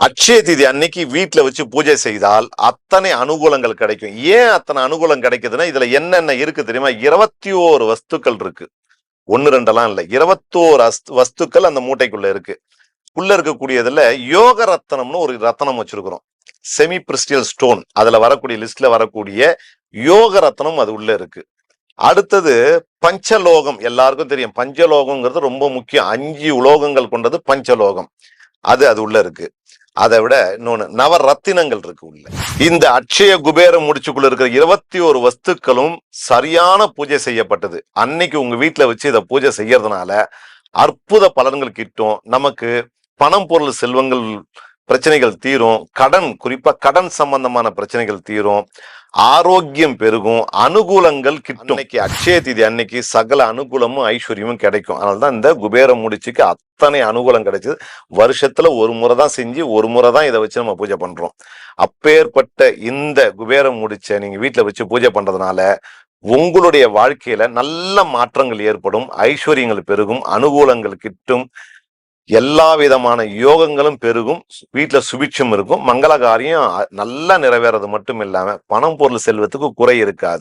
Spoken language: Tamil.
அட்சய திதி அன்னைக்கு வீட்டுல வச்சு பூஜை செய்தால் அத்தனை அனுகூலங்கள் கிடைக்கும். ஏன் அத்தனை அனுகூலம் கிடைக்குதுன்னா இதுல என்னென்ன இருக்கு தெரியுமா? 21 வஸ்துக்கள் இருக்கு. ஒன்னு ரெண்டெல்லாம் இல்ல, 21 வஸ்துக்கள் அந்த மூட்டைக்குள்ள இருக்கு. உள்ள இருக்கக்கூடியதுல யோக ரத்தனம்னு ஒரு ரத்தனம் வச்சிருக்கிறோம். செமி கிறிஸ்டல் ஸ்டோன், அதுல வரக்கூடிய லிஸ்ட்ல வரக்கூடிய யோக ரத்தனம் அது உள்ள இருக்கு. அடுத்தது பஞ்சலோகம், எல்லாருக்கும் தெரியும் பஞ்சலோகம்ங்கிறது ரொம்ப முக்கியம். 5 உலோகங்கள் கொண்டது பஞ்சலோகம், அது உள்ள இருக்கு. அதை விட இன்னொன்னு நவரத்தினங்கள் இருக்கு உள்ள. இந்த அட்சய குபேர முடிச்சுக்குள்ள இருக்கிற 21 வஸ்துக்களும் சரியான பூஜை செய்யப்பட்டது. அன்னைக்கு உங்க வீட்டுல வச்சு இதை பூஜை செய்யறதுனால அற்புத பலன்கள் கிட்டும். நமக்கு பணம் பொருள் செல்வங்கள் பிரச்சனைகள் தீரும். கடன், குறிப்பா கடன் சம்பந்தமான பிரச்சனைகள் தீரும். ஆரோக்கியம் பெருகும். அனுகூலங்கள் கிட்டும். அன்னைக்கு அட்சய திதி அன்னைக்கு சகல அனுகூலமும் ஐஸ்வர்யமும் கிடைக்கும். அதனாலதான் இந்த குபேர முடிச்சுக்கு அத்தனை அனுகூலம் கிடைச்சது. வருஷத்துல ஒரு முறை தான் செஞ்சு ஒரு முறை தான் இதை வச்சு நம்ம பூஜை பண்றோம். அப்பேற்பட்ட இந்த குபேர முடிச்ச நீங்க வீட்டுல வச்சு பூஜை பண்றதுனால உங்களுடைய வாழ்க்கையில நல்ல மாற்றங்கள் ஏற்படும். ஐஸ்வர்யங்கள் பெருகும். அனுகூலங்கள் கிட்டும். எல்லா விதமான யோகங்களும் பெருகும். வீட்டுல சுபிட்சம் இருக்கும். மங்கள காரியம் நல்லா நிறைவேறது மட்டும் இல்லாம பணம் பொருள் செல்வத்துக்கு குறை இருக்காது.